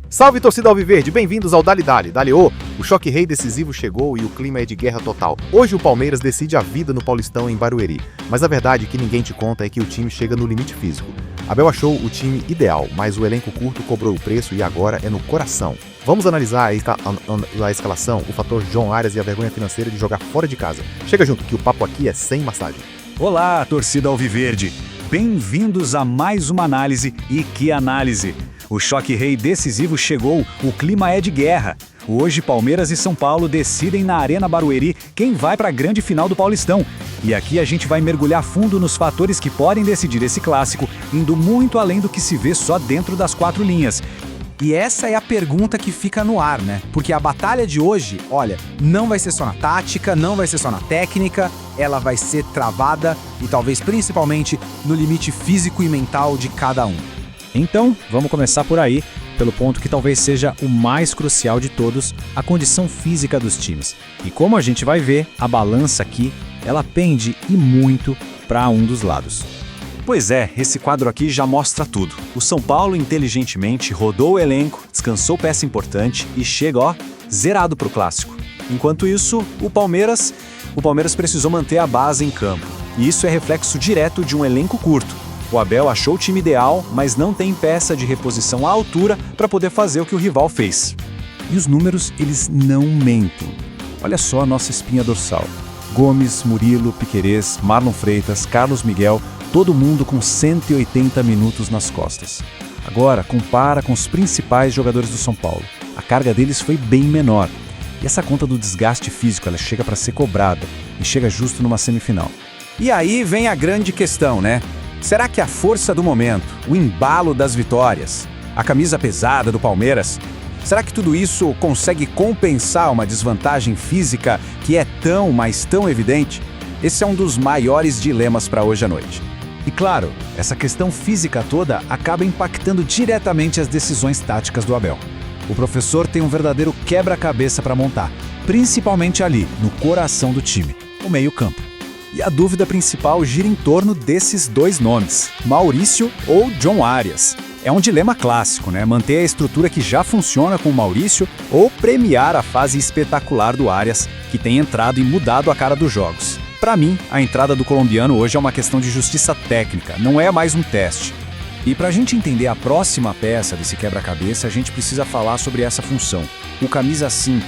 Salve, torcida alviverde, bem-vindos ao Dali Dali, Dali-O. O choque rei decisivo chegou e o clima é de guerra total. Hoje o Palmeiras decide a vida no Paulistão em Barueri, mas a verdade que ninguém te conta é que o time chega no limite físico. Abel achou o time ideal, mas o elenco curto cobrou o preço e agora é no coração. Vamos analisar a escalação, o fator John Arias e a vergonha financeira de jogar fora de casa. Chega junto que o papo aqui é sem massagem. Olá, torcida alviverde. Bem-vindos a mais uma análise, e que análise! O choque rei decisivo chegou, o clima é de guerra. Hoje, Palmeiras e São Paulo decidem na Arena Barueri quem vai para a grande final do Paulistão. E aqui a gente vai mergulhar fundo nos fatores que podem decidir esse clássico, indo muito além do que se vê só dentro das quatro linhas. E essa é a pergunta que fica no ar, né? Porque a batalha de hoje, olha, não vai ser só na tática, não vai ser só na técnica, ela vai ser travada e talvez principalmente no limite físico e mental de cada um. Então, vamos começar por aí, pelo ponto que talvez seja o mais crucial de todos, a condição física dos times. E como a gente vai ver, a balança aqui, ela pende e muito para um dos lados. Pois é, esse quadro aqui já mostra tudo. O São Paulo inteligentemente rodou o elenco, descansou peça importante e chega, zerado pro clássico. Enquanto isso, o Palmeiras precisou manter a base em campo. E isso é reflexo direto de um elenco curto. O Abel achou o time ideal, mas não tem peça de reposição à altura para poder fazer o que o rival fez. E os números, eles não mentem. Olha só a nossa espinha dorsal. Gomes, Murilo, Piquerez, Marlon Freitas, Carlos Miguel, todo mundo com 180 minutos nas costas. Agora, compara com os principais jogadores do São Paulo. A carga deles foi bem menor. E essa conta do desgaste físico, ela chega para ser cobrada e chega justo numa semifinal. E aí vem a grande questão, né? Será que a força do momento, o embalo das vitórias, a camisa pesada do Palmeiras, será que tudo isso consegue compensar uma desvantagem física que é tão, mas tão evidente? Esse é um dos maiores dilemas para hoje à noite. E claro, essa questão física toda acaba impactando diretamente as decisões táticas do Abel. O professor tem um verdadeiro quebra-cabeça para montar, principalmente ali, no coração do time, o meio-campo. E a dúvida principal gira em torno desses dois nomes, Maurício ou John Arias. É um dilema clássico, né? Manter a estrutura que já funciona com o Maurício ou premiar a fase espetacular do Arias, que tem entrado e mudado a cara dos jogos. Para mim, a entrada do colombiano hoje é uma questão de justiça técnica, não é mais um teste. E para a gente entender a próxima peça desse quebra-cabeça, a gente precisa falar sobre essa função, o camisa 5.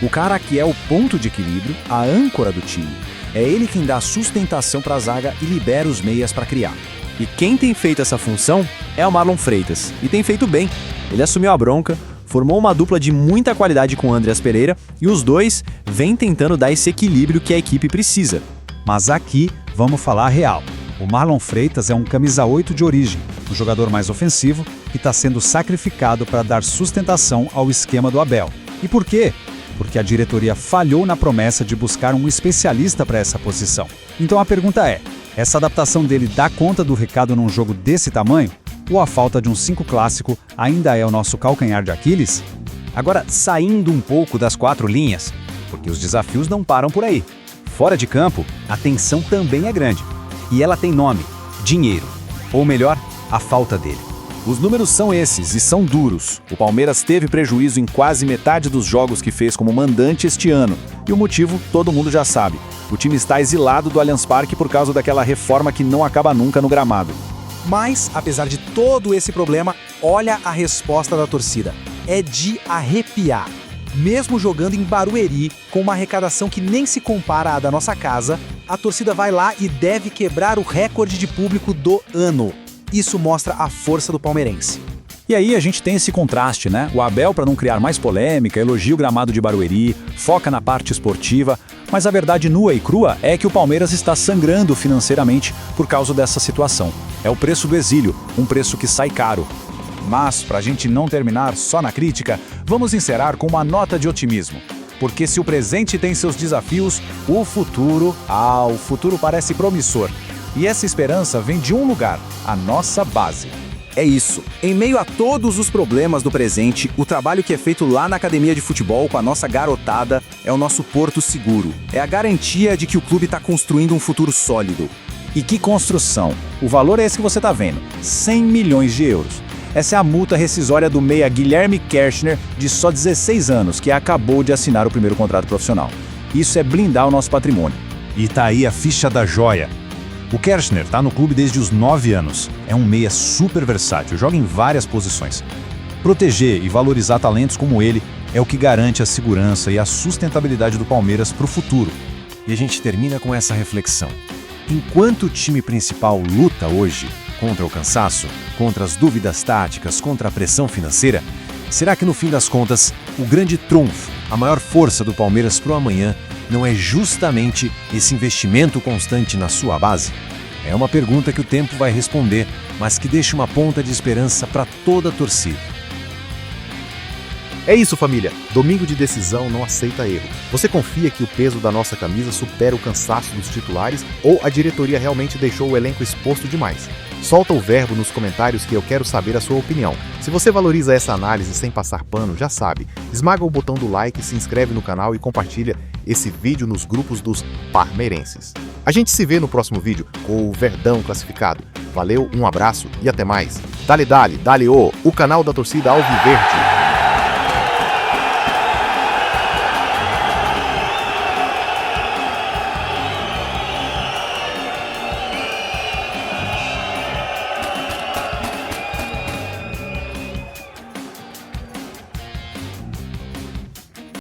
O cara que é o ponto de equilíbrio, a âncora do time. É ele quem dá sustentação para a zaga e libera os meias para criar. E quem tem feito essa função é o Marlon Freitas, e tem feito bem. Ele assumiu a bronca, formou uma dupla de muita qualidade com o Andreas Pereira, e os dois vêm tentando dar esse equilíbrio que a equipe precisa. Mas aqui, vamos falar a real. O Marlon Freitas é um camisa 8 de origem, um jogador mais ofensivo que está sendo sacrificado para dar sustentação ao esquema do Abel. E por quê? Porque a diretoria falhou na promessa de buscar um especialista para essa posição. Então a pergunta é, essa adaptação dele dá conta do recado num jogo desse tamanho? Ou a falta de um 5 clássico ainda é o nosso calcanhar de Aquiles? Agora, saindo um pouco das quatro linhas, porque os desafios não param por aí. Fora de campo, a tensão também é grande. E ela tem nome, dinheiro. Ou melhor, a falta dele. Os números são esses e são duros. O Palmeiras teve prejuízo em quase metade dos jogos que fez como mandante este ano. E o motivo, todo mundo já sabe. O time está exilado do Allianz Parque por causa daquela reforma que não acaba nunca no gramado. Mas, apesar de todo esse problema, olha a resposta da torcida. É de arrepiar. Mesmo jogando em Barueri, com uma arrecadação que nem se compara à da nossa casa, a torcida vai lá e deve quebrar o recorde de público do ano. Isso mostra a força do palmeirense. E aí a gente tem esse contraste, né? O Abel, para não criar mais polêmica, elogia o gramado de Barueri, foca na parte esportiva, mas a verdade nua e crua é que o Palmeiras está sangrando financeiramente por causa dessa situação. É o preço do exílio, um preço que sai caro. Mas, para a gente não terminar só na crítica, vamos encerrar com uma nota de otimismo. Porque se o presente tem seus desafios, o futuro parece promissor. E essa esperança vem de um lugar, a nossa base. É isso. Em meio a todos os problemas do presente, o trabalho que é feito lá na academia de futebol com a nossa garotada é o nosso porto seguro. É a garantia de que o clube está construindo um futuro sólido. E que construção! O valor é esse que você está vendo, 100 milhões de euros. Essa é a multa rescisória do meia Guilherme Kershner, de só 16 anos, que acabou de assinar o primeiro contrato profissional. Isso é blindar o nosso patrimônio. E tá aí a ficha da joia. O Kershner tá no clube desde os 9 anos. É um meia super versátil, joga em várias posições. Proteger e valorizar talentos como ele é o que garante a segurança e a sustentabilidade do Palmeiras para o futuro. E a gente termina com essa reflexão. Enquanto o time principal luta hoje contra o cansaço, contra as dúvidas táticas, contra a pressão financeira, será que no fim das contas, o grande trunfo, a maior força do Palmeiras pro amanhã não é justamente esse investimento constante na sua base? É uma pergunta que o tempo vai responder, mas que deixa uma ponta de esperança para toda a torcida. É isso, família. Domingo de decisão não aceita erro. Você confia que o peso da nossa camisa supera o cansaço dos titulares ou a diretoria realmente deixou o elenco exposto demais? Solta o verbo nos comentários que eu quero saber a sua opinião. Se você valoriza essa análise sem passar pano, já sabe, esmaga o botão do like, se inscreve no canal e compartilha esse vídeo nos grupos dos parmeirenses. A gente se vê no próximo vídeo com o Verdão classificado. Valeu, um abraço e até mais. Dale, o canal da torcida Alviverde.